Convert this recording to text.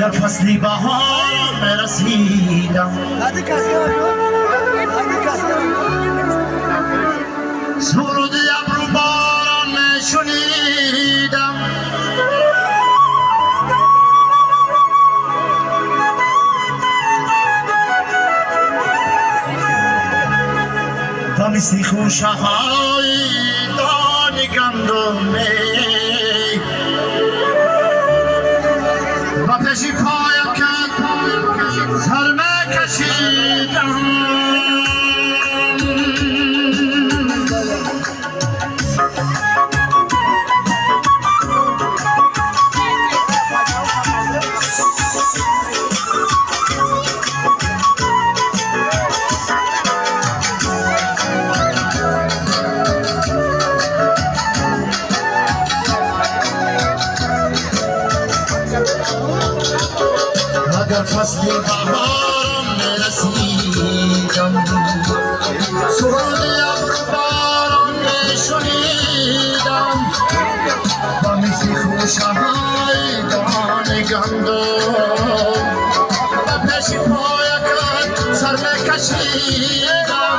در فصلی بهار رسیدم سرود ابرو باران شنیدم و مثل خوشه های دان گندمه و پیشی پایم کن سرمه کشیدم اگر فصل بهار رسیدم سرود ابرو باران شنیدم و مثل خوشه های دان گندم و پیش پایکت سر کشیدم